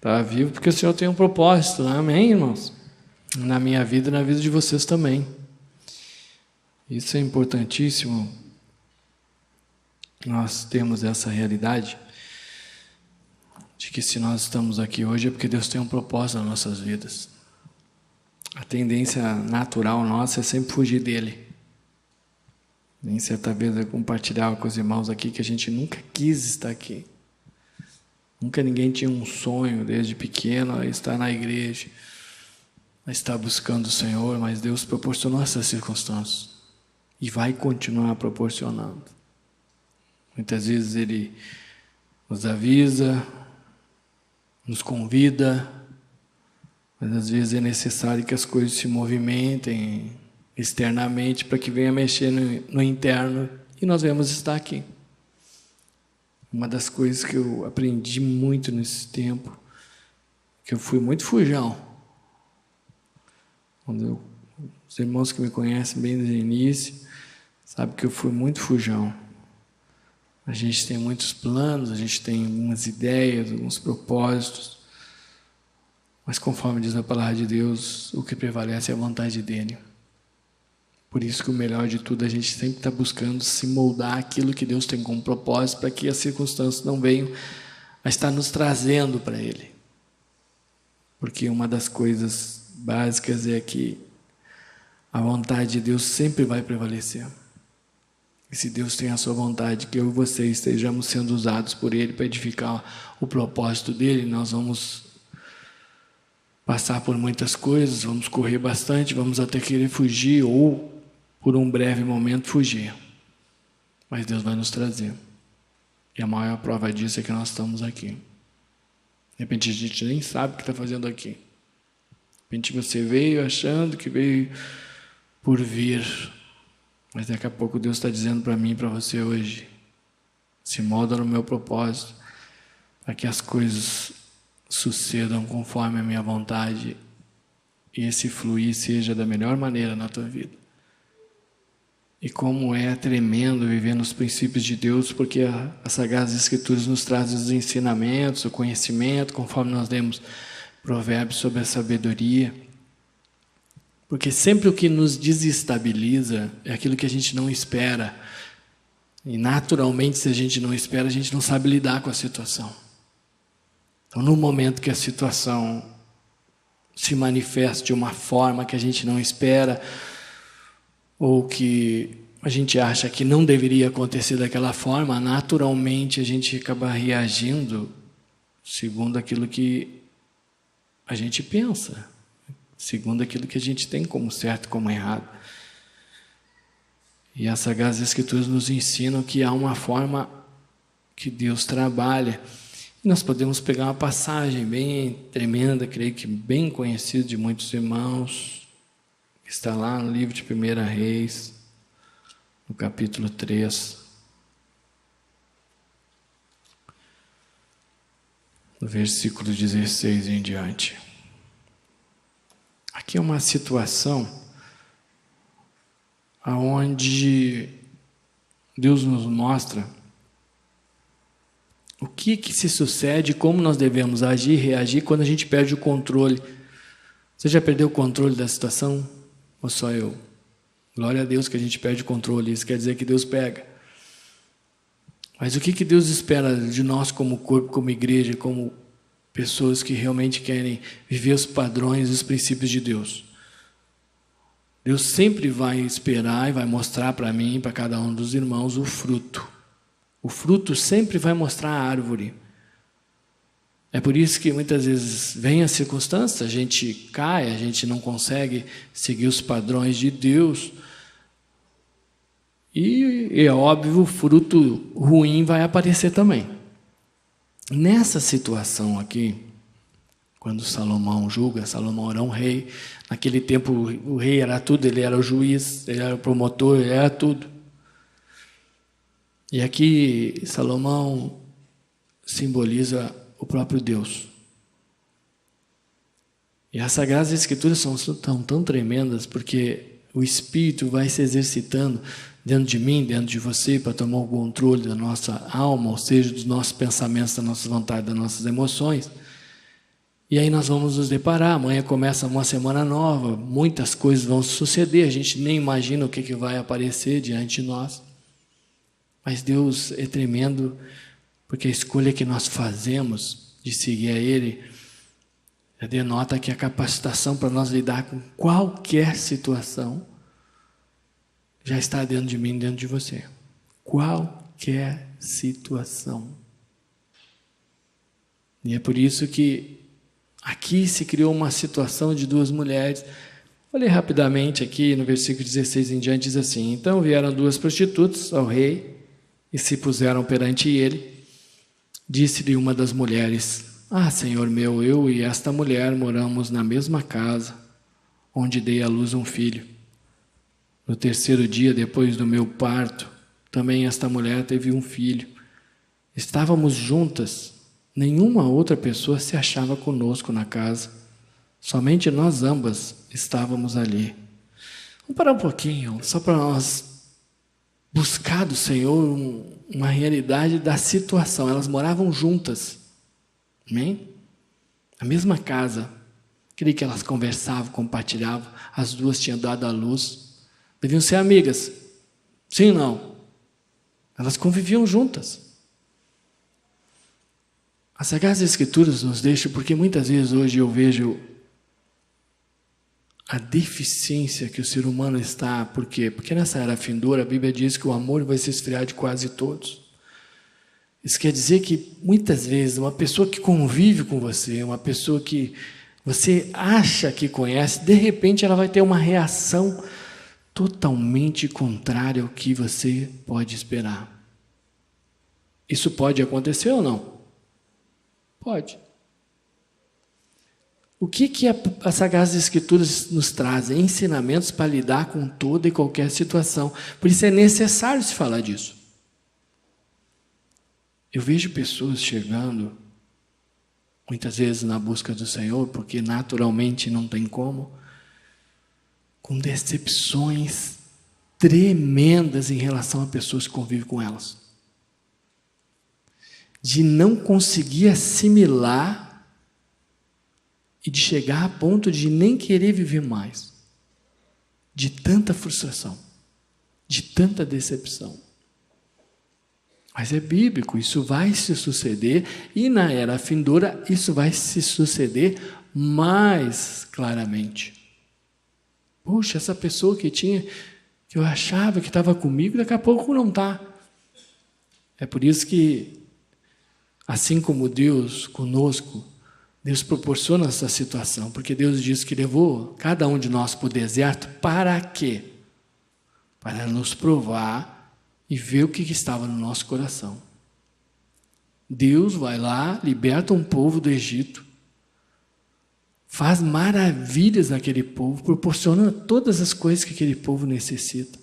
Está vivo porque o Senhor tem um propósito, amém, irmãos? Na minha vida e na vida de vocês também. Isso é importantíssimo. Nós temos essa realidade de que se nós estamos aqui hoje é porque Deus tem um propósito nas nossas vidas. A tendência natural nossa é sempre fugir dele. Nem certa vez eu compartilhava com os irmãos aqui que a gente nunca quis estar aqui. Nunca ninguém tinha um sonho desde pequeno a estar na igreja, a estar buscando o Senhor, mas Deus proporcionou essas circunstâncias e vai continuar proporcionando. Muitas vezes Ele nos avisa, nos convida, mas às vezes é necessário que as coisas se movimentem externamente para que venha mexer no interno e nós venhamos estar aqui. Uma das coisas que eu aprendi muito nesse tempo, que eu fui muito fujão. Os irmãos que me conhecem bem desde o início, sabem que eu fui muito fujão. A gente tem muitos planos, a gente tem algumas ideias, alguns propósitos, mas conforme diz a palavra de Deus, o que prevalece é a vontade dele. Por isso que o melhor de tudo, a gente sempre está buscando se moldar aquilo que Deus tem como propósito, para que as circunstâncias não venham a estar nos trazendo para Ele. Porque uma das coisas básicas é que a vontade de Deus sempre vai prevalecer. E se Deus tem a sua vontade, que eu e você estejamos sendo usados por Ele para edificar o propósito dEle, nós vamos passar por muitas coisas, vamos correr bastante, vamos até querer fugir ou por um breve momento fugir. Mas Deus vai nos trazer. E a maior prova disso é que nós estamos aqui. De repente a gente nem sabe o que está fazendo aqui. De repente você veio achando que veio por vir. Mas daqui a pouco Deus está dizendo para mim e para você hoje: se molda no meu propósito, para que as coisas sucedam conforme a minha vontade e esse fluir seja da melhor maneira na tua vida. E como é tremendo viver nos princípios de Deus, porque as Sagradas Escrituras nos trazem os ensinamentos, o conhecimento, conforme nós lemos Provérbios sobre a sabedoria. Porque sempre o que nos desestabiliza é aquilo que a gente não espera. E naturalmente, se a gente não espera, a gente não sabe lidar com a situação. Então, no momento que a situação se manifesta de uma forma que a gente não espera, ou que a gente acha que não deveria acontecer daquela forma, naturalmente a gente acaba reagindo segundo aquilo que a gente pensa, segundo aquilo que a gente tem como certo e como errado. E as Sagradas Escrituras nos ensinam que há uma forma que Deus trabalha. E nós podemos pegar uma passagem bem tremenda, creio que bem conhecida de muitos irmãos, que está lá no livro de 1 Reis, no capítulo 3, no versículo 16 em diante. Aqui é uma situação onde Deus nos mostra o que se sucede, como nós devemos agir, reagir quando a gente perde o controle. Você já perdeu o controle da situação? Ou só eu? Glória a Deus que a gente perde o controle, isso quer dizer que Deus pega. Mas o que Deus espera de nós como corpo, como igreja, como pessoas que realmente querem viver os padrões e os princípios de Deus? Deus sempre vai esperar e vai mostrar para mim e para cada um dos irmãos o fruto. O fruto sempre vai mostrar a árvore. É por isso que muitas vezes vem a circunstância, a gente cai, a gente não consegue seguir os padrões de Deus. E é óbvio, o fruto ruim vai aparecer também. Nessa situação aqui, quando Salomão julga, Salomão era um rei. Naquele tempo o rei era tudo, ele era o juiz, ele era o promotor, ele era tudo. E aqui Salomão simboliza o próprio Deus. E as Sagradas Escrituras são tão tremendas, porque o Espírito vai se exercitando dentro de mim, dentro de você, para tomar o controle da nossa alma, ou seja, dos nossos pensamentos, da nossa vontade, das nossas emoções. E aí nós vamos nos deparar, amanhã começa uma semana nova, muitas coisas vão suceder, a gente nem imagina o que vai aparecer diante de nós. Mas Deus é tremendo, porque a escolha que nós fazemos de seguir a Ele denota que a capacitação para nós lidar com qualquer situação já está dentro de mim, dentro de você. Qualquer situação. E é por isso que aqui se criou uma situação de duas mulheres. Vou ler rapidamente aqui no versículo 16 em diante, diz assim: então vieram duas prostitutas ao rei e se puseram perante ele. Disse-lhe uma das mulheres: ah, Senhor meu, eu e esta mulher moramos na mesma casa, onde dei à luz um filho. No terceiro dia depois do meu parto, também esta mulher teve um filho. Estávamos juntas, nenhuma outra pessoa se achava conosco na casa, somente nós ambas estávamos ali. Vamos parar um pouquinho, só para nós buscar do Senhor uma realidade da situação. Elas moravam juntas, amém? A mesma casa. Creio que elas conversavam, compartilhavam, as duas tinham dado à luz. Deviam ser amigas, sim ou não? Elas conviviam juntas. As Sagradas Escrituras nos deixam, porque muitas vezes hoje eu vejo a deficiência que o ser humano está. Por quê? Porque nessa era findoura a Bíblia diz que o amor vai se esfriar de quase todos. Isso quer dizer que muitas vezes uma pessoa que convive com você, uma pessoa que você acha que conhece, de repente ela vai ter uma reação totalmente contrária ao que você pode esperar. Isso pode acontecer ou não? Pode. O que as Sagradas Escrituras nos trazem? Ensinamentos para lidar com toda e qualquer situação. Por isso é necessário se falar disso. Eu vejo pessoas chegando, muitas vezes na busca do Senhor, porque naturalmente não tem como, com decepções tremendas em relação a pessoas que convivem com elas. De não conseguir assimilar e de chegar a ponto de nem querer viver mais. De tanta frustração, de tanta decepção. Mas é bíblico, isso vai se suceder, e na era findoura isso vai se suceder mais claramente. Puxa, essa pessoa que eu achava que estava comigo, daqui a pouco não está. É por isso que, assim como Deus conosco, Deus proporciona essa situação, porque Deus diz que levou cada um de nós para o deserto, para quê? Para nos provar e ver o que estava no nosso coração. Deus vai lá, liberta um povo do Egito, faz maravilhas naquele povo, proporciona todas as coisas que aquele povo necessita,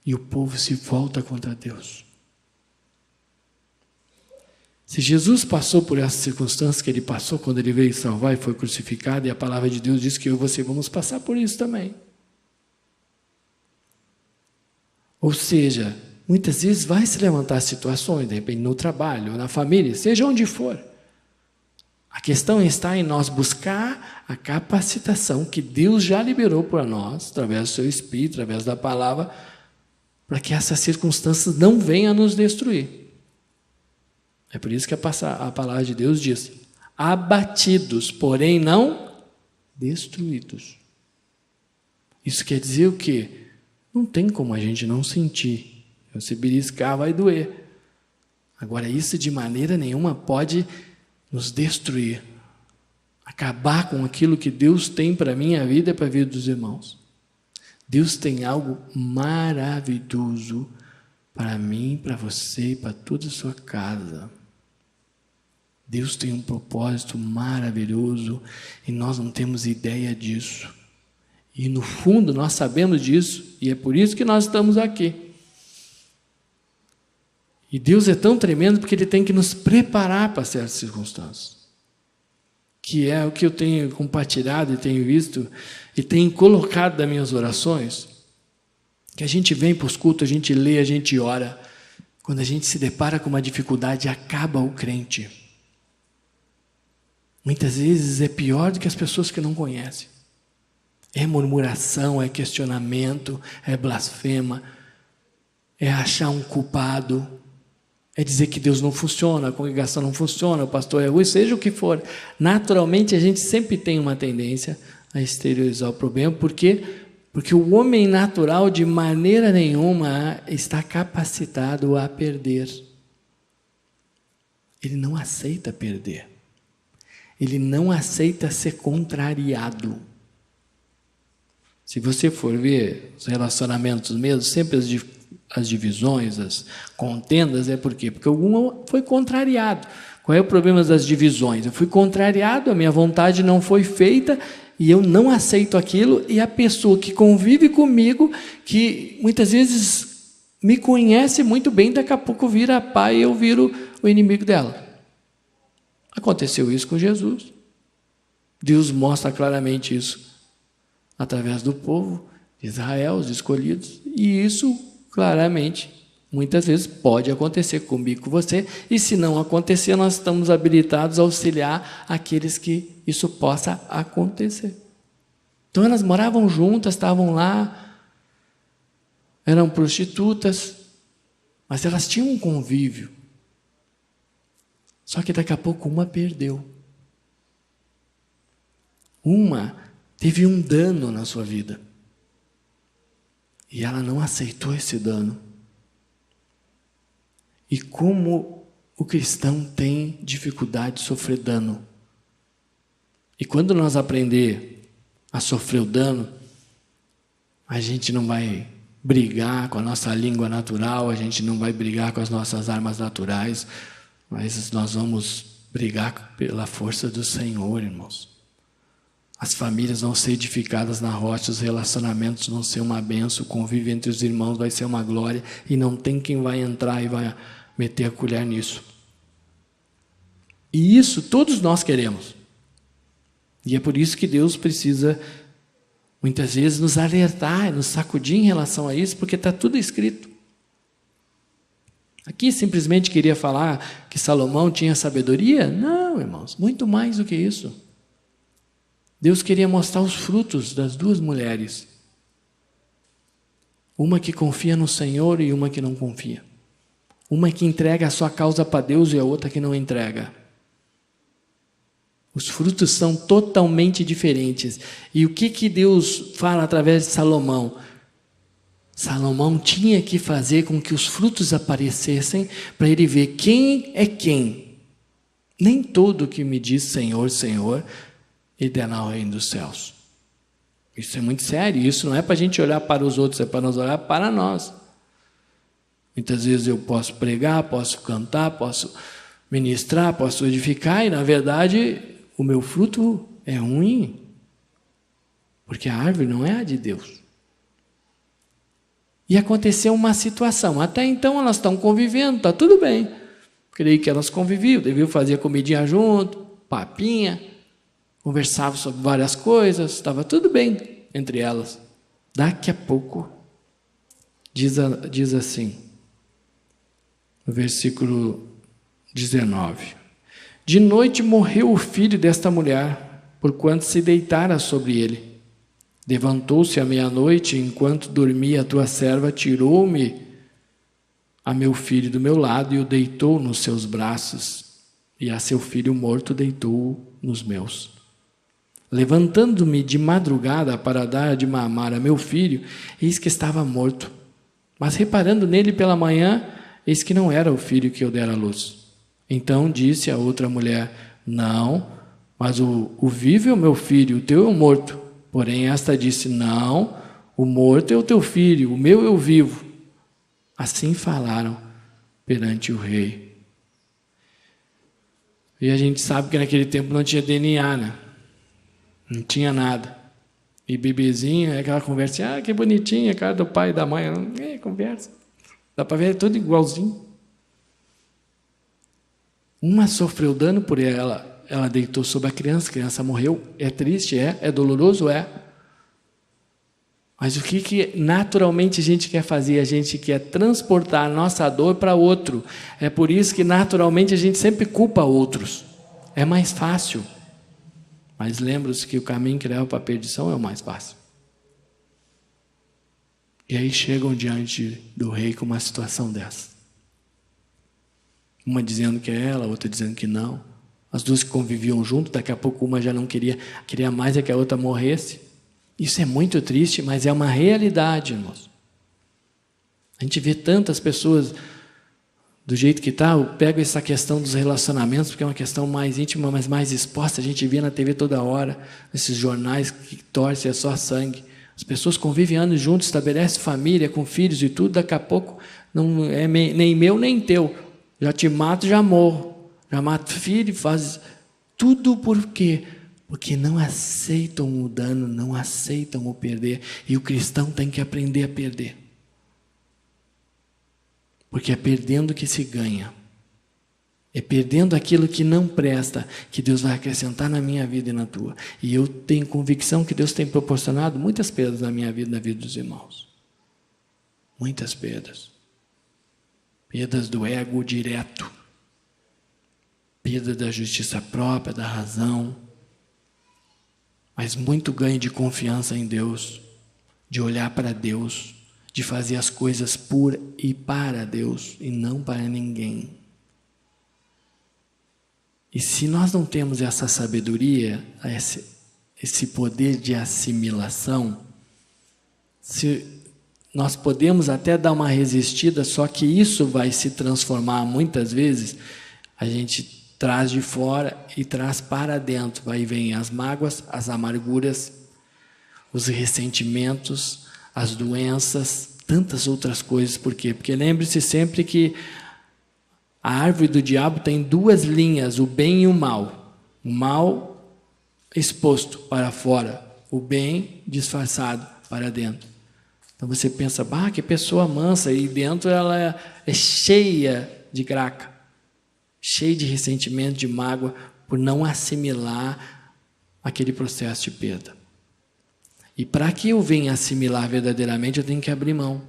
e o povo se volta contra Deus. Se Jesus passou por essas circunstâncias que ele passou quando ele veio salvar e foi crucificado, e a palavra de Deus diz que eu e você vamos passar por isso também. Ou seja, muitas vezes vai se levantar situações, de repente no trabalho, na família, seja onde for. A questão está em nós buscar a capacitação que Deus já liberou para nós, através do seu Espírito, através da palavra, para que essas circunstâncias não venham a nos destruir. É por isso que a palavra de Deus diz: abatidos, porém não destruídos. Isso quer dizer o quê? Não tem como a gente não sentir. Se beliscar vai doer. Agora isso de maneira nenhuma pode nos destruir. Acabar com aquilo que Deus tem para a minha vida e para a vida dos irmãos. Deus tem algo maravilhoso para mim, para você e para toda a sua casa. Deus tem um propósito maravilhoso e nós não temos ideia disso. E no fundo nós sabemos disso e é por isso que nós estamos aqui. E Deus é tão tremendo porque Ele tem que nos preparar para certas circunstâncias. Que é o que eu tenho compartilhado e tenho visto e tenho colocado nas minhas orações. Que a gente vem para os cultos, a gente lê, a gente ora. Quando a gente se depara com uma dificuldade, acaba o crente. muitas vezes é pior do que as pessoas que não conhecem. É murmuração, é questionamento, é blasfema, é achar um culpado, é dizer que Deus não funciona, a congregação não funciona, o pastor é ruim, seja o que for. Naturalmente a gente sempre tem uma tendência a exteriorizar o problema, porque o homem natural de maneira nenhuma está capacitado a perder. Ele não aceita perder. Ele não aceita ser contrariado. Se você for ver os relacionamentos mesmo, sempre as divisões, as contendas, é por quê? Porque algum foi contrariado. Qual é o problema das divisões? Eu fui contrariado, a minha vontade não foi feita e eu não aceito aquilo, e a pessoa que convive comigo, que muitas vezes me conhece muito bem, daqui a pouco vira pai e eu viro o inimigo dela. Aconteceu isso com Jesus. Deus mostra claramente isso através do povo de Israel, os escolhidos, e isso claramente, muitas vezes pode acontecer comigo, com você, e se não acontecer, nós estamos habilitados a auxiliar aqueles que isso possa acontecer. Então elas moravam juntas, estavam lá, eram prostitutas, mas elas tinham um convívio. Só que daqui a pouco uma perdeu. Uma teve um dano na sua vida. E ela não aceitou esse dano. E como o cristão tem dificuldade de sofrer dano. E quando nós aprender a sofrer o dano, a gente não vai brigar com a nossa língua natural, a gente não vai brigar com as nossas armas naturais, mas nós vamos brigar pela força do Senhor, irmãos. As famílias vão ser edificadas na rocha, os relacionamentos vão ser uma bênção, o convívio entre os irmãos vai ser uma glória, e não tem quem vai entrar e vai meter a colher nisso. E isso todos nós queremos. E é por isso que Deus precisa, muitas vezes, nos alertar, nos sacudir em relação a isso, porque está tudo escrito. Aqui simplesmente queria falar que Salomão tinha sabedoria? Não, irmãos, muito mais do que isso. Deus queria mostrar os frutos das duas mulheres. Uma que confia no Senhor e uma que não confia. Uma que entrega a sua causa para Deus e a outra que não entrega. Os frutos são totalmente diferentes. E o que Deus fala através de Salomão? Salomão tinha que fazer com que os frutos aparecessem para ele ver quem é quem. Nem todo que me diz Senhor, Senhor, entrará no reino dos céus. Isso é muito sério. Isso não é para a gente olhar para os outros, é para nós olhar para nós. Muitas vezes eu posso pregar, posso cantar, posso ministrar, posso edificar, e na verdade o meu fruto é ruim, porque a árvore não é a de Deus. E aconteceu uma situação, até então elas estão convivendo, está tudo bem. Creio que elas conviviam, deviam fazer comidinha junto, papinha, conversavam sobre várias coisas, estava tudo bem entre elas. Daqui a pouco, diz assim, no versículo 19: de noite morreu o filho desta mulher, porquanto se deitara sobre ele. Levantou-se à meia-noite, enquanto dormia a tua serva, tirou-me a meu filho do meu lado e o deitou nos seus braços, e a seu filho morto deitou-o nos meus. Levantando-me de madrugada para dar de mamar a meu filho, eis que estava morto. Mas reparando nele pela manhã, eis que não era o filho que eu dera à luz. Então disse a outra mulher: não, mas o vivo é o meu filho, o teu é o morto. Porém esta disse: não, o morto é o teu filho, o meu é o vivo. Assim falaram perante o rei. E a gente sabe que naquele tempo não tinha DNA, né? Não tinha nada. E bebezinho, aquela conversa, que bonitinha, cara do pai e da mãe. Conversa. Dá para ver, é tudo igualzinho. Uma sofreu dano por ela deitou sobre a criança morreu. É triste, é doloroso, é. Mas o que naturalmente a gente quer fazer? A gente quer transportar a nossa dor para outro. É por isso que naturalmente a gente sempre culpa outros. É mais fácil. Mas lembra-se que o caminho que leva para a perdição é o mais fácil. E aí chegam diante do rei com uma situação dessa. Uma dizendo que é ela, outra dizendo que não. As duas que conviviam junto, daqui a pouco uma já não queria mais é que a outra morresse. Isso é muito triste, mas é uma realidade, irmãos. A gente vê tantas pessoas do jeito que está. Eu pego essa questão dos relacionamentos, porque é uma questão mais íntima, mas mais exposta. A gente vê na TV toda hora, esses jornais que torcem, é só sangue. As pessoas convivem anos juntos, estabelecem família, com filhos e tudo, daqui a pouco não é nem meu nem teu. Já te mato, já morro. Já mato filho, faz tudo por quê? Porque não aceitam o dano, não aceitam o perder. E o cristão tem que aprender a perder. Porque é perdendo que se ganha. É perdendo aquilo que não presta, que Deus vai acrescentar na minha vida e na tua. E eu tenho convicção que Deus tem proporcionado muitas perdas na minha vida e na vida dos irmãos. Muitas perdas. Perdas do ego direto. Perda da justiça própria, da razão. Mas muito ganho de confiança em Deus. De olhar para Deus. De fazer as coisas por e para Deus e não para ninguém. E se nós não temos essa sabedoria, esse poder de assimilação, nós podemos até dar uma resistida, só que isso vai se transformar muitas vezes, a gente traz de fora e traz para dentro. Aí vem as mágoas, as amarguras, os ressentimentos, as doenças, tantas outras coisas. Por quê? Porque lembre-se sempre que a árvore do diabo tem duas linhas, o bem e o mal. O mal exposto para fora, o bem disfarçado para dentro. Então você pensa, que pessoa mansa, e dentro ela é cheia de graca, cheia de ressentimento, de mágoa, por não assimilar aquele processo de perda. E para que eu venha assimilar verdadeiramente, eu tenho que abrir mão.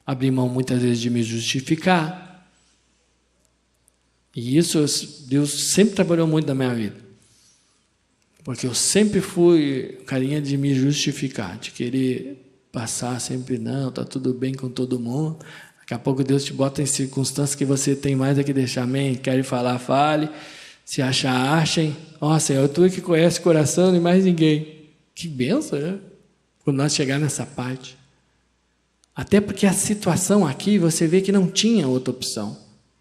Abrir mão muitas vezes de me justificar. E isso Deus sempre trabalhou muito na minha vida. Porque eu sempre fui carinha de me justificar, de querer passar sempre, não, está tudo bem com todo mundo. Daqui a pouco Deus te bota em circunstâncias que você tem mais a que deixar, amém? Querem falar, fale. Se achar, achem. Senhor, tu é que conhece o coração e mais ninguém. Que bênção, né? Quando nós chegar nessa parte. Até porque a situação aqui, você vê que não tinha outra opção.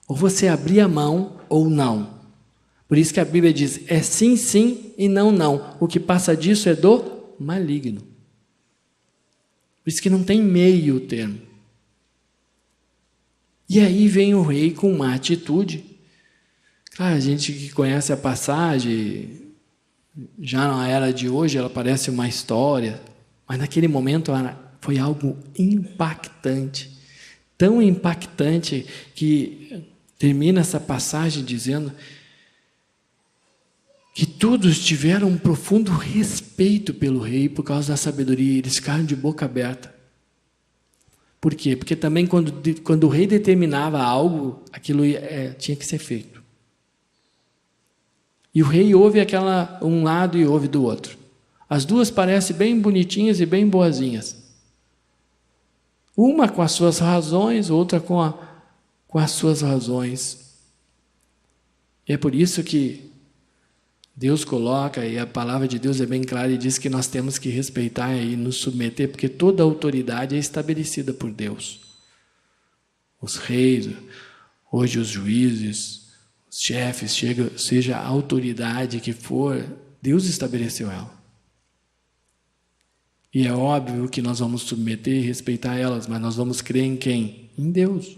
Ou você abria a mão ou não. Por isso que a Bíblia diz, é sim, sim e não, não. O que passa disso é do maligno. Por isso que não tem meio termo. E aí vem o rei com uma atitude. Claro, a gente que conhece a passagem, já na era de hoje ela parece uma história, mas naquele momento foi algo impactante. Tão impactante que termina essa passagem dizendo que todos tiveram um profundo respeito pelo rei por causa da sabedoria. Eles ficaram de boca aberta. Por quê? Porque também quando o rei determinava algo, aquilo tinha que ser feito. E o rei ouve um lado e ouve do outro. As duas parecem bem bonitinhas e bem boazinhas. Uma com as suas razões, outra com as suas razões. E é por isso que Deus coloca, e a palavra de Deus é bem clara, e diz que nós temos que respeitar e nos submeter, porque toda autoridade é estabelecida por Deus. Os reis, hoje os juízes, os chefes, seja a autoridade que for, Deus estabeleceu ela. E é óbvio que nós vamos submeter e respeitar elas, mas nós vamos crer em quem? Em Deus.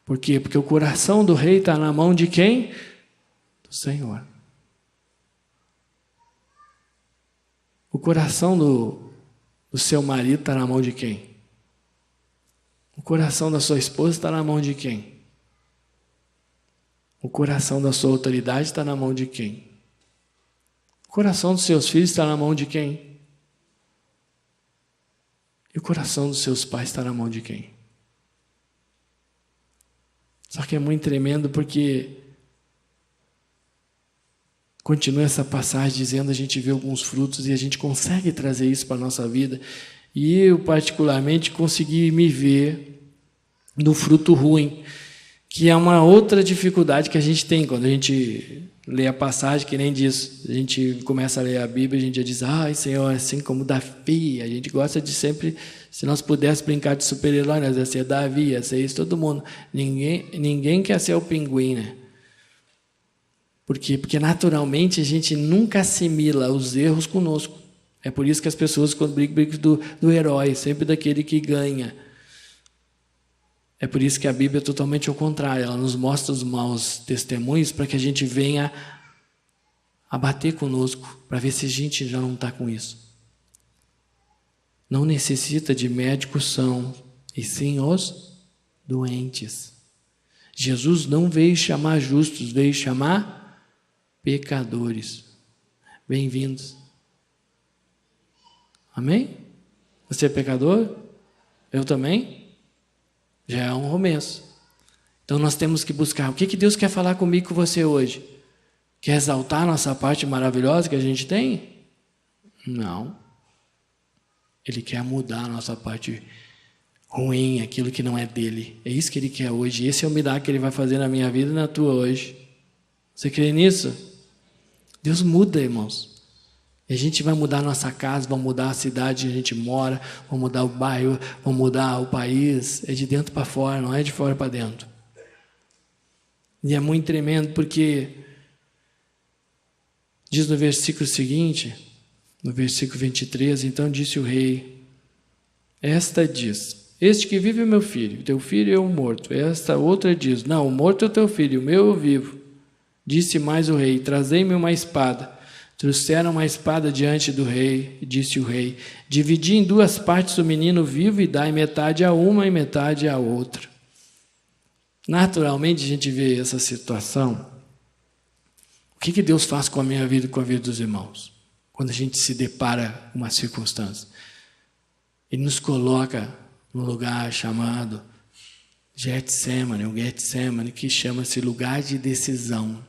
Por quê? Porque o coração do rei está na mão de quem? Do Senhor. O coração do seu marido está na mão de quem? O coração da sua esposa está na mão de quem? O coração da sua autoridade está na mão de quem? O coração dos seus filhos está na mão de quem? E o coração dos seus pais está na mão de quem? Só que é muito tremendo porque continua essa passagem dizendo, a gente vê alguns frutos e a gente consegue trazer isso para a nossa vida. E eu, particularmente, consegui me ver no fruto ruim, que é uma outra dificuldade que a gente tem quando a gente lê a passagem, que nem diz, a gente começa a ler a Bíblia, a gente já diz, ai Senhor, assim como Davi, a gente gosta de sempre, se nós pudéssemos brincar de super-herói, nós ia ser Davi, ia ser isso, todo mundo. Ninguém quer ser o pinguim, né? Por quê? Porque naturalmente a gente nunca assimila os erros conosco. É por isso que as pessoas, quando brigam do herói, sempre daquele que ganha. É por isso que a Bíblia é totalmente ao contrário. Ela nos mostra os maus testemunhos para que a gente venha a bater conosco, para ver se a gente já não está com isso. Não necessita de médicos são, e sim os doentes. Jesus não veio chamar justos, veio chamar pecadores. Bem-vindos. Amém? Você é pecador? Eu também? Já é um começo. Então nós temos que buscar. O que Deus quer falar comigo e com você hoje? Quer exaltar a nossa parte maravilhosa que a gente tem? Não. Ele quer mudar a nossa parte ruim, aquilo que não é dele. É isso que Ele quer hoje. Esse é o milagre que Ele vai fazer na minha vida e na tua hoje. Você crê nisso? Deus muda, irmãos. E a gente vai mudar a nossa casa, vai mudar a cidade onde a gente mora, vai mudar o bairro, vai mudar o país. É de dentro para fora, não é de fora para dentro. E é muito tremendo porque diz no versículo seguinte, no versículo 23, então disse o rei, esta diz, este que vive é meu filho, teu filho é o morto. Esta outra diz, não, o morto é o teu filho, o meu é o vivo. Disse mais o rei, trazei-me uma espada. Trouxeram uma espada diante do rei, e disse o rei, dividi em duas partes o menino vivo e dai metade a uma e metade a outra. Naturalmente a gente vê essa situação. O que Deus faz com a minha vida e com a vida dos irmãos? Quando a gente se depara com uma circunstância. Ele nos coloca num lugar chamado Getsemane, o Getsemane, que chama-se lugar de decisão.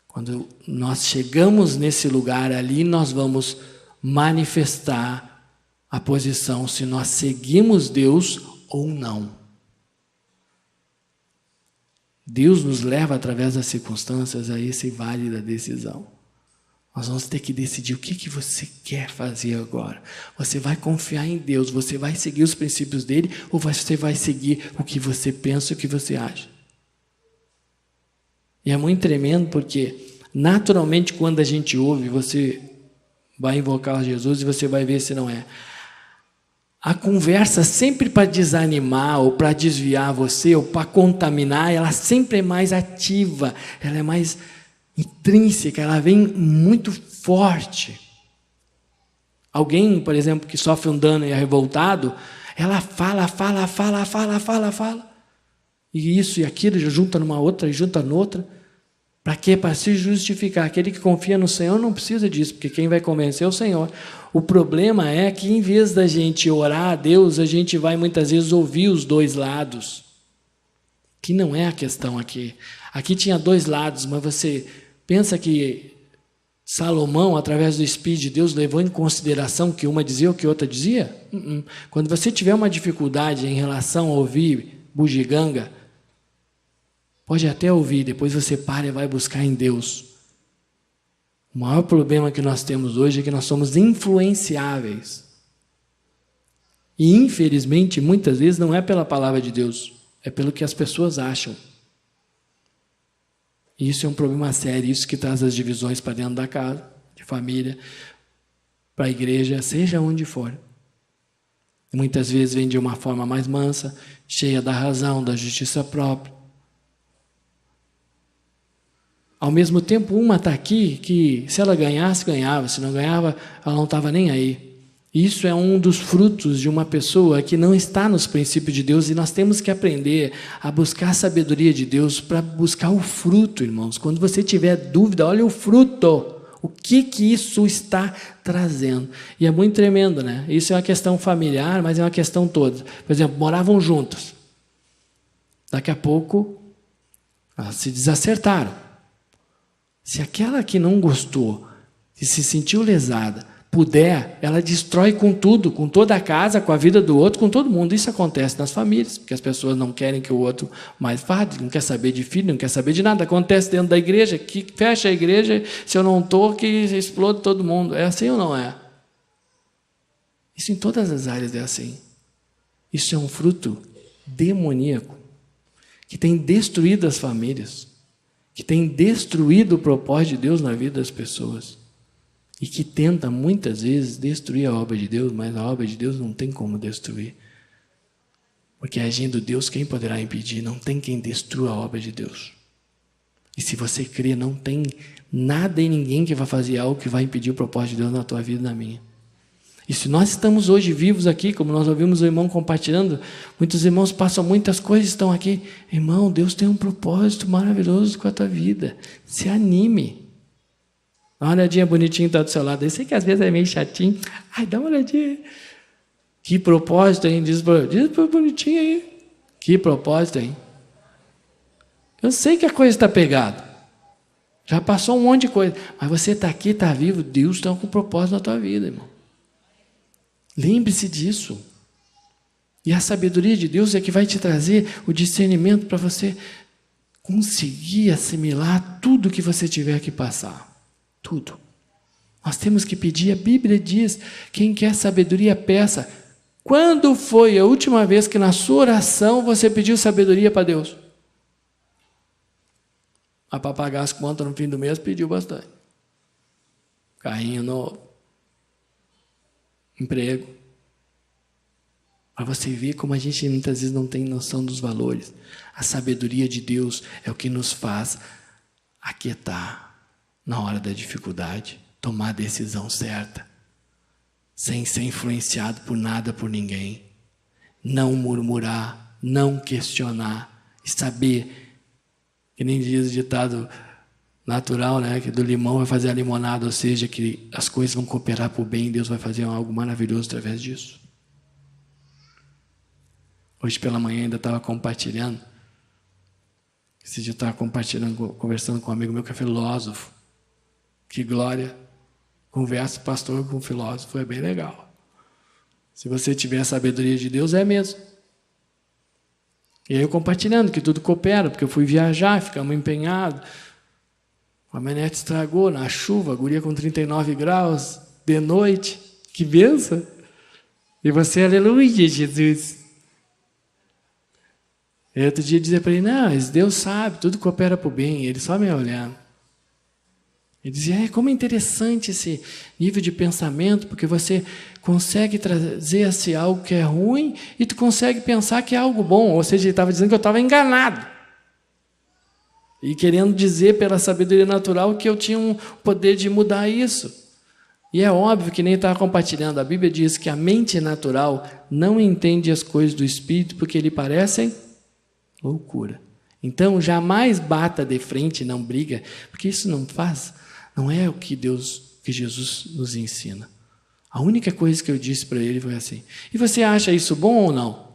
Quando nós chegamos nesse lugar ali, nós vamos manifestar a posição se nós seguimos Deus ou não. Deus nos leva através das circunstâncias a esse vale da decisão. Nós vamos ter que decidir o que você quer fazer agora. Você vai confiar em Deus, você vai seguir os princípios dele ou você vai seguir o que você pensa, o que você acha? E é muito tremendo porque, naturalmente, quando a gente ouve, você vai invocar Jesus e você vai ver se não é. A conversa sempre para desanimar ou para desviar você ou para contaminar, ela sempre é mais ativa, ela é mais intrínseca, ela vem muito forte. Alguém, por exemplo, que sofre um dano e é revoltado, ela fala. E isso e aquilo, junta numa outra e junta noutra. Para quê? Para se justificar. Aquele que confia no Senhor não precisa disso, porque quem vai convencer é o Senhor. O problema é que, em vez da gente orar a Deus, a gente vai muitas vezes ouvir os dois lados. Que não é a questão aqui. Aqui tinha dois lados, mas você pensa que Salomão, através do Espírito de Deus, levou em consideração que uma dizia o que outra dizia? Quando você tiver uma dificuldade em relação a ouvir bugiganga, pode até ouvir, depois você para e vai buscar em Deus. O maior problema que nós temos hoje é que nós somos influenciáveis. E, infelizmente, muitas vezes não é pela palavra de Deus, é pelo que as pessoas acham. E isso é um problema sério, isso que traz as divisões para dentro da casa, de família, para a igreja, seja onde for. Muitas vezes vem de uma forma mais mansa, cheia da razão, da justiça própria. Ao mesmo tempo, uma está aqui que, se ela ganhasse, ganhava. Se não ganhava, ela não estava nem aí. Isso é um dos frutos de uma pessoa que não está nos princípios de Deus. E nós temos que aprender a buscar a sabedoria de Deus para buscar o fruto, irmãos. Quando você tiver dúvida, olha o fruto. O que isso está trazendo? E é muito tremendo, né? Isso é uma questão familiar, mas é uma questão toda. Por exemplo, moravam juntos. Daqui a pouco, elas se desacertaram. Se aquela que não gostou, que se sentiu lesada, puder, ela destrói com tudo, com toda a casa, com a vida do outro, com todo mundo. Isso acontece nas famílias, porque as pessoas não querem que o outro mais fale, não quer saber de filho, não quer saber de nada. Acontece dentro da igreja, que fecha a igreja, se eu não estou, que explode todo mundo. É assim ou não é? Isso em todas as áreas é assim. Isso é um fruto demoníaco, que tem destruído as famílias, que tem destruído o propósito de Deus na vida das pessoas, e que tenta muitas vezes destruir a obra de Deus, mas a obra de Deus não tem como destruir. Porque agindo Deus, quem poderá impedir? Não tem quem destrua a obra de Deus. E se você crê, não tem nada e ninguém que vai fazer algo que vai impedir o propósito de Deus na tua vida e na minha. E se nós estamos hoje vivos aqui, como nós ouvimos o irmão compartilhando, muitos irmãos passam muitas coisas, estão aqui. Irmão, Deus tem um propósito maravilhoso com a tua vida. Se anime. Dá uma olhadinha bonitinho que está do seu lado. Eu sei que às vezes é meio chatinho. Ai, dá uma olhadinha. Que propósito, hein? Diz para bonitinho aí. Que propósito, hein? Eu sei que a coisa está pegada. Já passou um monte de coisa. Mas você está aqui, está vivo. Deus está com propósito na tua vida, irmão. Lembre-se disso. E a sabedoria de Deus é que vai te trazer o discernimento para você conseguir assimilar tudo que você tiver que passar. Tudo. Nós temos que pedir, a Bíblia diz, quem quer sabedoria, peça. Quando foi a última vez que na sua oração você pediu sabedoria para Deus? Para pagar as contas no fim do mês, pediu bastante. Carrinho novo. Emprego. Para você ver como a gente muitas vezes não tem noção dos valores. A sabedoria de Deus é o que nos faz aquietar na hora da dificuldade, tomar a decisão certa, sem ser influenciado por nada, por ninguém. Não murmurar, não questionar, e saber, que nem diz o ditado natural, né, que do limão vai fazer a limonada, ou seja, que as coisas vão cooperar para o bem, Deus vai fazer algo maravilhoso através disso. Hoje pela manhã ainda estava compartilhando, esse dia eu estava compartilhando, conversando com um amigo meu que é filósofo. Que glória! Conversa pastor com filósofo, é bem legal. Se você tiver a sabedoria de Deus, é mesmo. E aí eu compartilhando que tudo coopera, porque eu fui viajar, ficamos empenhados. A manete estragou na chuva, a guria com 39 graus, de noite. Que benção! E você, aleluia, Jesus! E outro dia dizia para ele, não, mas Deus sabe, tudo coopera para o bem. Ele só me olhando. Ele dizia, como é interessante esse nível de pensamento, porque você consegue trazer assim, algo que é ruim e tu consegue pensar que é algo bom. Ou seja, ele estava dizendo que eu estava enganado. E querendo dizer pela sabedoria natural que eu tinha um poder de mudar isso. E é óbvio que nem estava compartilhando. A Bíblia diz que a mente natural não entende as coisas do Espírito porque lhe parecem loucura. Então, jamais bata de frente, não briga, porque isso não é o que Jesus nos ensina. A única coisa que eu disse para ele foi assim, e você acha isso bom ou não?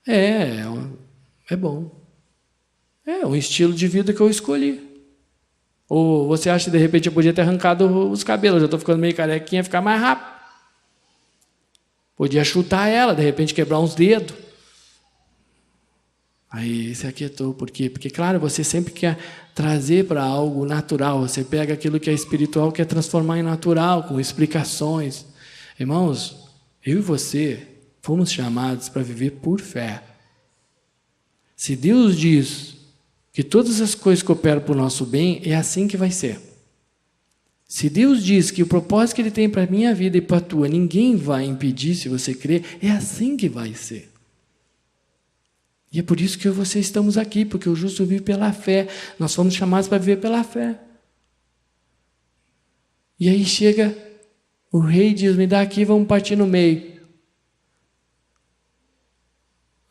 É bom. É um estilo de vida que eu escolhi. Ou você acha que de repente eu podia ter arrancado os cabelos, já estou ficando meio carequinha, ficar mais rápido. Podia chutar ela, de repente quebrar uns dedos. Aí se aquietou, por quê? Porque, claro, você sempre quer trazer para algo natural, você pega aquilo que é espiritual, quer transformar em natural, com explicações. Irmãos, eu e você fomos chamados para viver por fé. Se Deus diz que todas as coisas cooperam para o nosso bem, é assim que vai ser. Se Deus diz que o propósito que Ele tem para a minha vida e para a tua, ninguém vai impedir se você crer, é assim que vai ser. E é por isso que eu e você estamos aqui, porque o justo vive pela fé. Nós fomos chamados para viver pela fé. E aí chega o rei e diz, me dá aqui, vamos partir no meio.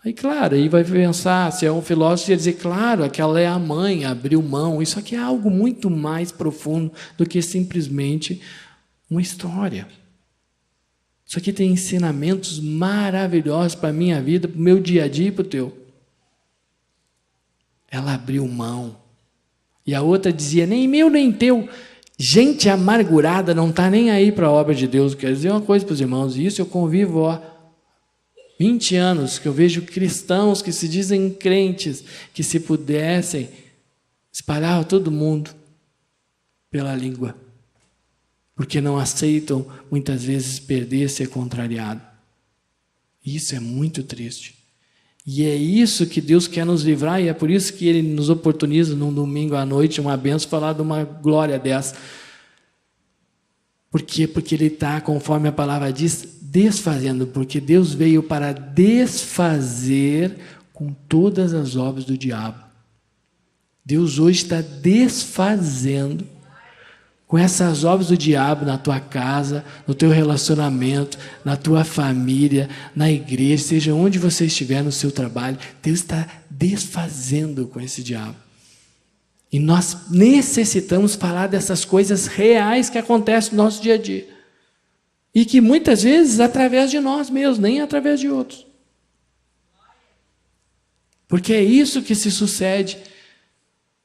Aí, claro, aí vai pensar, se é um filósofo, ia dizer, claro, aquela é a mãe, abriu mão. Isso aqui é algo muito mais profundo do que simplesmente uma história. Isso aqui tem ensinamentos maravilhosos para a minha vida, para o meu dia a dia e para o teu. Ela abriu mão. E a outra dizia, nem meu, nem teu. Gente amargurada não está nem aí para a obra de Deus. Quero dizer uma coisa para os irmãos, e isso eu convivo há 20 anos, que eu vejo cristãos que se dizem crentes, que se pudessem, espalhavam todo mundo pela língua. Porque não aceitam, muitas vezes, perder, ser contrariado. Isso é muito triste. E é isso que Deus quer nos livrar, e é por isso que Ele nos oportuniza num domingo à noite, uma benção, falar de uma glória dessa. Por quê? Porque Ele está, conforme a palavra diz, desfazendo, porque Deus veio para desfazer com todas as obras do diabo. Deus hoje está desfazendo com essas obras do diabo na tua casa, no teu relacionamento, na tua família, na igreja, seja onde você estiver no seu trabalho, Deus está desfazendo com esse diabo. E nós necessitamos falar dessas coisas reais que acontecem no nosso dia a dia. E que muitas vezes através de nós mesmos, nem através de outros. Porque é isso que se sucede.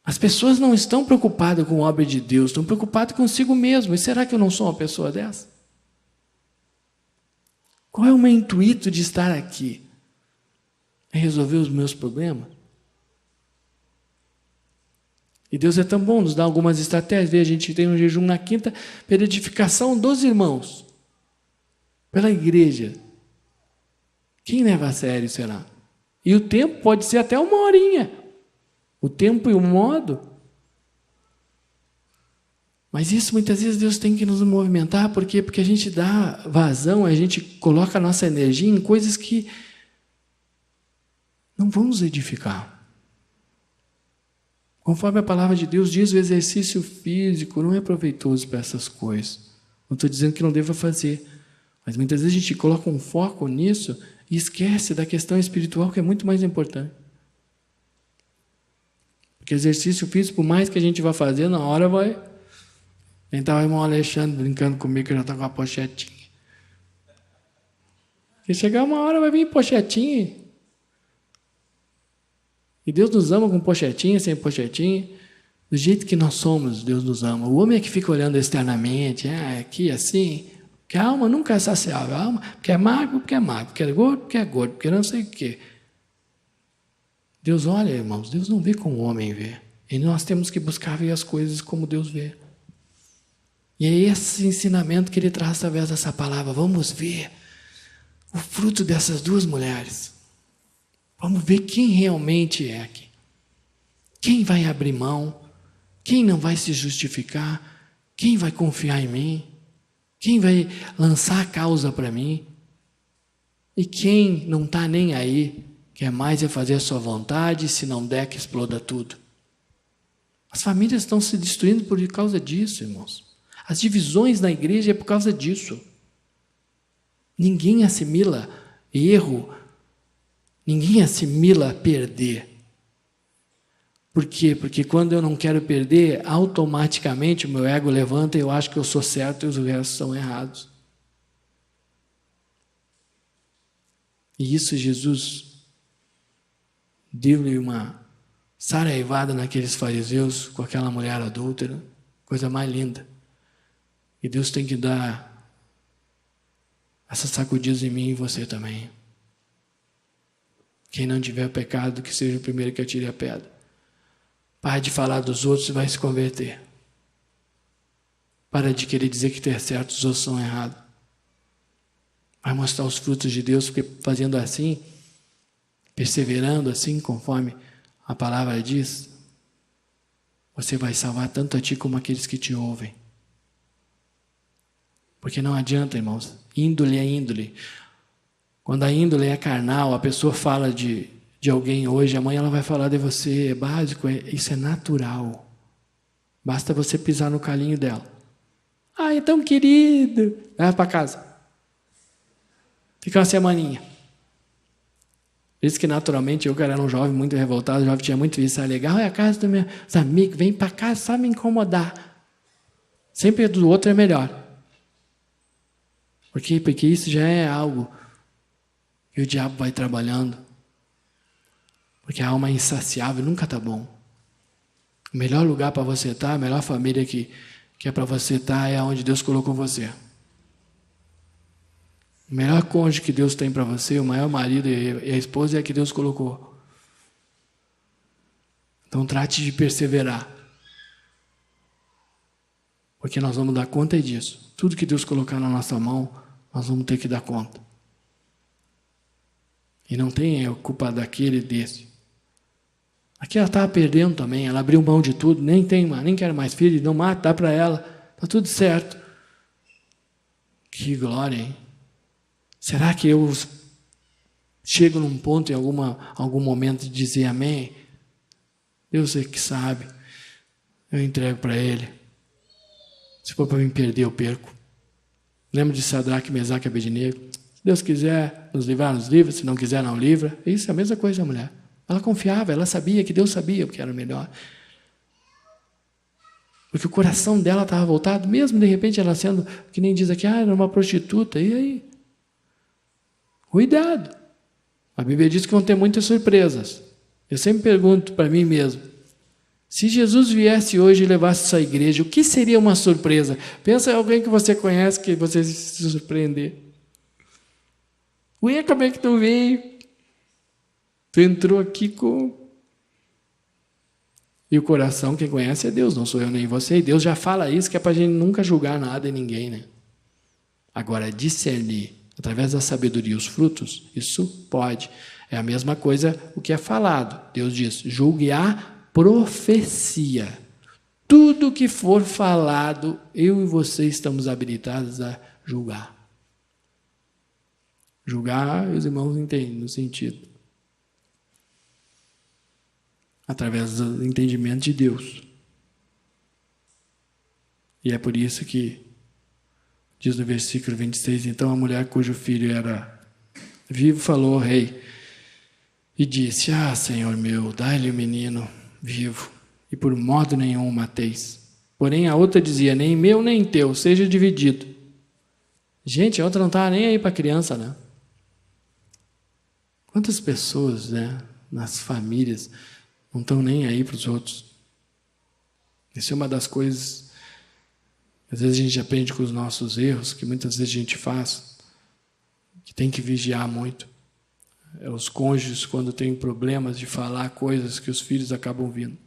As pessoas não estão preocupadas com a obra de Deus, estão preocupadas consigo mesmo. E será que eu não sou uma pessoa dessa? Qual é o meu intuito de estar aqui? É resolver os meus problemas? E Deus é tão bom, nos dá algumas estratégias. A gente tem um jejum na quinta pela edificação dos irmãos, pela igreja. Quem leva a sério será? E o tempo pode ser até 1 horinha. O tempo e o modo. Mas isso muitas vezes Deus tem que nos movimentar, por quê? Porque a gente dá vazão, a gente coloca a nossa energia em coisas que não vão nos edificar. Conforme a palavra de Deus diz, o exercício físico não é proveitoso para essas coisas. Não estou dizendo que não deva fazer, mas muitas vezes a gente coloca um foco nisso e esquece da questão espiritual, que é muito mais importante. Porque exercício físico, por mais que a gente vá fazer, na hora vai... Nem estava o irmão Alexandre brincando comigo, que já está com a pochetinha. Se chegar uma hora, vai vir pochetinha. E Deus nos ama com pochetinha, sem pochetinha. Do jeito que nós somos, Deus nos ama. O homem é que fica olhando externamente, aqui assim... Porque a alma nunca é saciável. A alma, porque é magro, porque é magro. Porque é gordo, porque é gordo. Porque não sei o quê. Deus olha, irmãos, Deus não vê como o homem vê. E nós temos que buscar ver as coisas como Deus vê. E é esse ensinamento que Ele traz através dessa palavra. Vamos ver o fruto dessas duas mulheres. Vamos ver quem realmente é aqui. Quem vai abrir mão? Quem não vai se justificar? Quem vai confiar em mim? Quem vai lançar a causa para mim? E quem não está nem aí? Quer mais é fazer a sua vontade, se não der que exploda tudo. As famílias estão se destruindo por causa disso, irmãos. As divisões na igreja é por causa disso. Ninguém assimila erro, ninguém assimila perder. Por quê? Porque quando eu não quero perder, automaticamente o meu ego levanta e eu acho que eu sou certo e os restos são errados. E isso Jesus deu-lhe uma saraivada naqueles fariseus com aquela mulher adúltera, coisa mais linda. E Deus tem que dar essas sacudidas em mim e em você também. Quem não tiver pecado, que seja o primeiro que atire a pedra. Para de falar dos outros e vai se converter. Para de querer dizer que ter certo os outros são errados. Vai mostrar os frutos de Deus, porque fazendo assim, perseverando assim, conforme a palavra diz, você vai salvar tanto a ti como aqueles que te ouvem. Porque não adianta, irmãos, índole é índole. Quando a índole é carnal, a pessoa fala de alguém hoje, amanhã ela vai falar de você, é básico, isso é natural. Basta você pisar no calinho dela. Ah, então querido, leva para casa. Fica uma semaninha. Por isso que naturalmente eu, que era um jovem muito revoltado, jovem tinha muito isso, legal, é a casa dos meus amigos, vem para casa só me incomodar. Sempre a do outro é melhor. Por quê? Porque isso já é algo que o diabo vai trabalhando. Porque a alma é insaciável, nunca está bom. O melhor lugar para você estar, a melhor família que é para você estar é onde Deus colocou você. O melhor cônjuge que Deus tem para você, o maior marido e a esposa é a que Deus colocou. Então trate de perseverar. Porque nós vamos dar conta disso. Tudo que Deus colocar na nossa mão, nós vamos ter que dar conta. E não tem culpa daquele e desse. Aqui ela estava perdendo também, ela abriu mão de tudo, nem quero mais filho, não mata, dá para ela, está tudo certo. Que glória, hein? Será que eu chego num ponto em algum momento de dizer amém? Deus é que sabe, eu entrego para Ele. Se for para mim perder, eu perco. Lembra de Sadraque, Mesaque e Abednego? Se Deus quiser nos livrar, nos livra, se não quiser, não livra. Isso é a mesma coisa da mulher. Ela confiava, ela sabia que Deus sabia o que era melhor. Porque o coração dela estava voltado, mesmo de repente ela sendo, que nem diz aqui, era uma prostituta, e aí? Cuidado! A Bíblia diz que vão ter muitas surpresas. Eu sempre pergunto para mim mesmo, se Jesus viesse hoje e levasse essa igreja, o que seria uma surpresa? Pensa em alguém que você conhece, que você se surpreender. Ué, como é que tu veio? Tu entrou aqui com... E o coração, quem conhece é Deus, não sou eu nem você. E Deus já fala isso, que é para a gente nunca julgar nada e ninguém, né? Agora, discernir, através da sabedoria, os frutos, isso pode. É a mesma coisa o que é falado. Deus diz, julgue a profecia. Tudo que for falado, eu e você estamos habilitados a julgar. Julgar, os irmãos entendem, no sentido. Através do entendimento de Deus. E é por isso que diz no versículo 26, então a mulher cujo filho era vivo falou ao rei e disse, Senhor meu, dai-lhe o menino vivo, e por modo nenhum o mateis. Porém a outra dizia, nem meu nem teu, seja dividido. Gente, a outra não estava nem aí para a criança, né? Quantas pessoas, né, nas famílias não estão nem aí para os outros? Isso é uma das coisas, às vezes a gente aprende com os nossos erros, que muitas vezes a gente faz, que tem que vigiar muito. Os cônjuges, quando têm problemas de falar coisas que os filhos acabam vindo.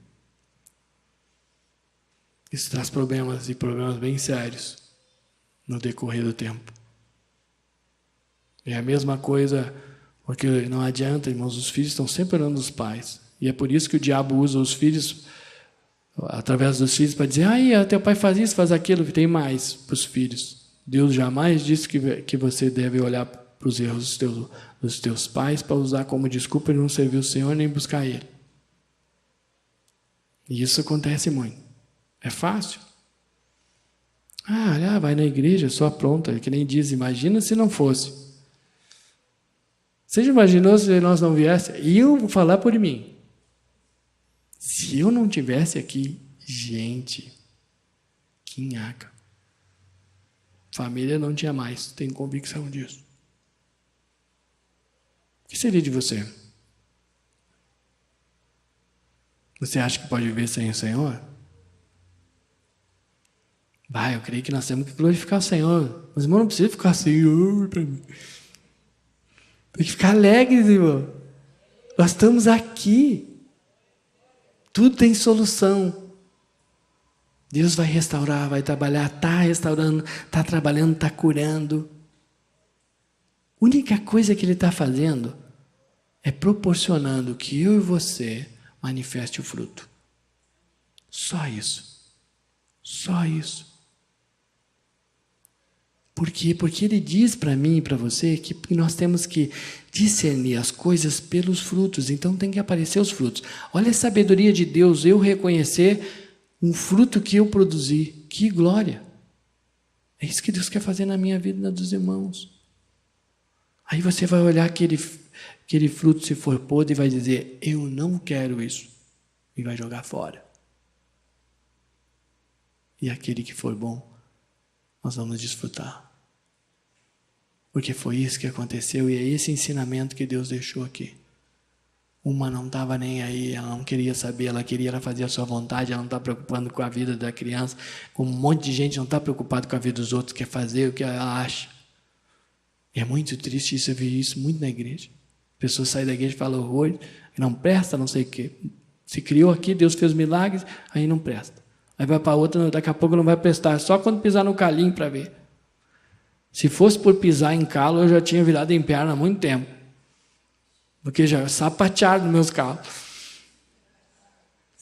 Isso traz problemas, e problemas bem sérios, no decorrer do tempo. É a mesma coisa, porque não adianta, irmãos, os filhos estão sempre orando dos pais. E é por isso que o diabo usa os filhos, através dos filhos, para dizer, teu pai faz isso, faz aquilo, que tem mais para os filhos. Deus jamais disse que você deve olhar para os erros dos teus pais para usar como desculpa de não servir o Senhor nem buscar Ele. E isso acontece muito. É fácil. Vai na igreja, só pronta, que nem diz, imagina se não fosse. Você já imaginou se nós não viéssemos? E eu vou falar por mim. Se eu não tivesse aqui, gente, que nhaca. Família não tinha mais, tenho convicção disso. O que seria de você? Você acha que pode viver sem o Senhor? Eu creio que nós temos que glorificar o Senhor. Mas, irmão, não precisa ficar Senhor para mim. Tem que ficar alegres, irmão. Nós estamos aqui. Tudo tem solução. Deus vai restaurar, vai trabalhar, está restaurando, está trabalhando, está curando. A única coisa que Ele está fazendo é proporcionando que eu e você manifeste o fruto. Só isso. Só isso. Por quê? Porque Ele diz para mim e para você que nós temos que discernir as coisas pelos frutos. Então tem que aparecer os frutos. Olha a sabedoria de Deus, eu reconhecer um fruto que eu produzi. Que glória! É isso que Deus quer fazer na minha vida e na dos irmãos. Aí você vai olhar aquele fruto, se for podre, e vai dizer, eu não quero isso. E vai jogar fora. E aquele que for bom, nós vamos desfrutar. Porque foi isso que aconteceu e é esse ensinamento que Deus deixou aqui. Uma não estava nem aí, ela não queria saber, ela fazer a sua vontade, ela não está preocupando com a vida da criança, com um monte de gente não está preocupado com a vida dos outros, quer fazer o que ela acha. E é muito triste isso, eu vi isso muito na igreja. Pessoas saem da igreja e falam horror, não presta, não sei o quê. Se criou aqui, Deus fez milagres, aí não presta. Aí vai para outra, daqui a pouco não vai prestar, só quando pisar no calinho para ver. Se fosse por pisar em calo, eu já tinha virado em perna há muito tempo. Porque já sapatearam nos meus carros.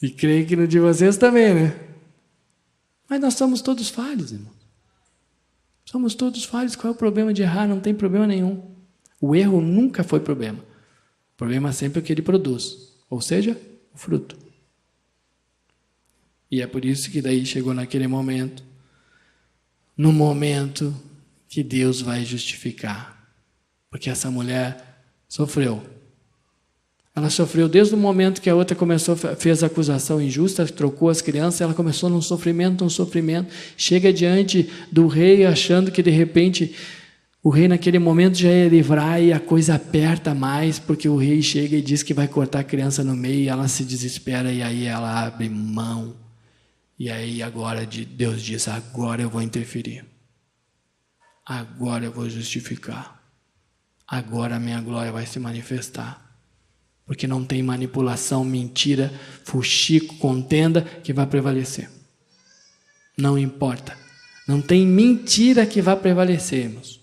E creio que no de vocês também, né? Mas nós somos todos falhos, irmão. Somos todos falhos. Qual é o problema de errar? Não tem problema nenhum. O erro nunca foi problema. O problema sempre é o que ele produz. Ou seja, o fruto. E é por isso que daí chegou naquele momento, no momento que Deus vai justificar. Porque essa mulher sofreu. Ela sofreu desde o momento que a outra fez a acusação injusta, trocou as crianças, ela começou num sofrimento, chega diante do rei achando que de repente o rei naquele momento já ia livrar e a coisa aperta mais, porque o rei chega e diz que vai cortar a criança no meio e ela se desespera e aí ela abre mão. E aí agora Deus diz, agora eu vou interferir. Agora eu vou justificar. Agora a minha glória vai se manifestar. Porque não tem manipulação, mentira, fuxico, contenda que vai prevalecer. Não importa. Não tem mentira que vai prevalecer, irmãos.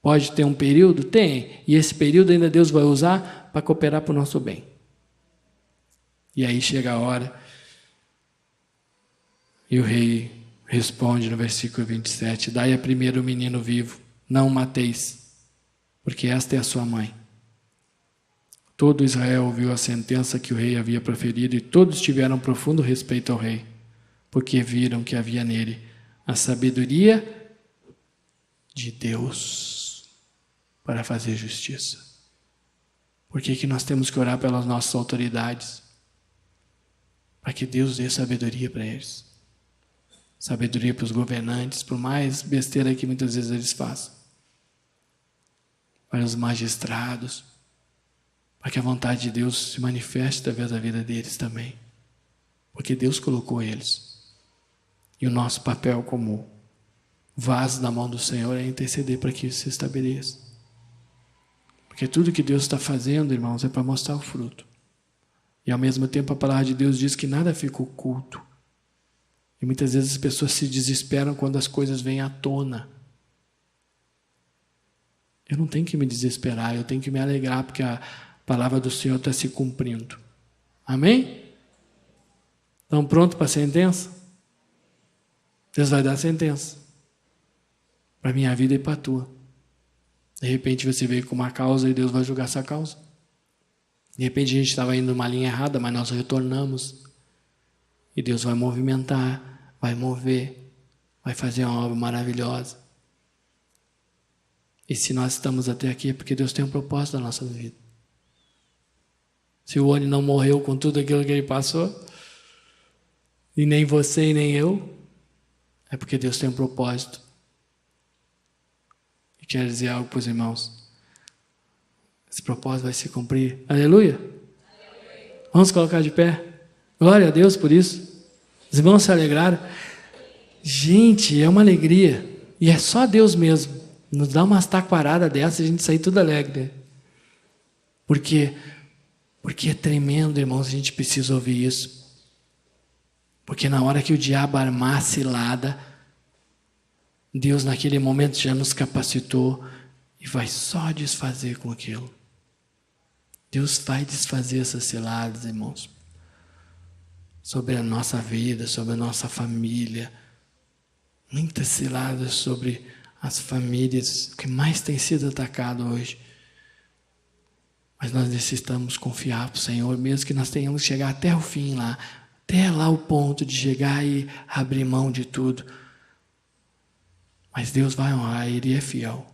Pode ter um período? Tem. E esse período ainda Deus vai usar para cooperar para o nosso bem. E aí chega a hora e o rei responde no versículo 27, dai a primeiro o menino vivo, não o mateis, porque esta é a sua mãe. Todo Israel ouviu a sentença que o rei havia proferido e todos tiveram profundo respeito ao rei, porque viram que havia nele a sabedoria de Deus para fazer justiça. Por que nós temos que orar pelas nossas autoridades? Para que Deus dê sabedoria para eles. Sabedoria para os governantes, por mais besteira que muitas vezes eles façam. Para os magistrados, para que a vontade de Deus se manifeste através da vida deles também. Porque Deus colocou eles. E o nosso papel como vaso na mão do Senhor é interceder para que isso se estabeleça. Porque tudo que Deus está fazendo, irmãos, é para mostrar o fruto. E ao mesmo tempo a palavra de Deus diz que nada fica oculto. E muitas vezes as pessoas se desesperam quando as coisas vêm à tona. Eu não tenho que me desesperar, eu tenho que me alegrar, porque a palavra do Senhor está se cumprindo. Amém? Estão prontos para a sentença? Deus vai dar a sentença. Para a minha vida e para a tua. De repente você veio com uma causa e Deus vai julgar essa causa. De repente a gente estava indo numa linha errada, mas nós retornamos. E Deus vai movimentar, vai mover, vai fazer uma obra maravilhosa. E se nós estamos até aqui é porque Deus tem um propósito na nossa vida. Se o Oni não morreu com tudo aquilo que ele passou, e nem você e nem eu, é porque Deus tem um propósito. E quero dizer algo para os irmãos. Esse propósito vai se cumprir. Aleluia! Vamos colocar de pé. Glória a Deus por isso. Os irmãos se alegraram. Gente, é uma alegria. E é só Deus mesmo. Nos dá umas taquaradas dessa e a gente sair tudo alegre. Porque é tremendo, irmãos, a gente precisa ouvir isso. Porque na hora que o diabo armar a cilada, Deus naquele momento já nos capacitou e vai só desfazer com aquilo. Deus vai desfazer essas ciladas, irmãos. Sobre a nossa vida, sobre a nossa família. Muitas ciladas sobre as famílias que mais tem sido atacado hoje. Mas nós necessitamos confiar para o Senhor, mesmo que nós tenhamos que chegar até o fim lá, até lá o ponto de chegar e abrir mão de tudo. Mas Deus vai honrar, Ele é fiel.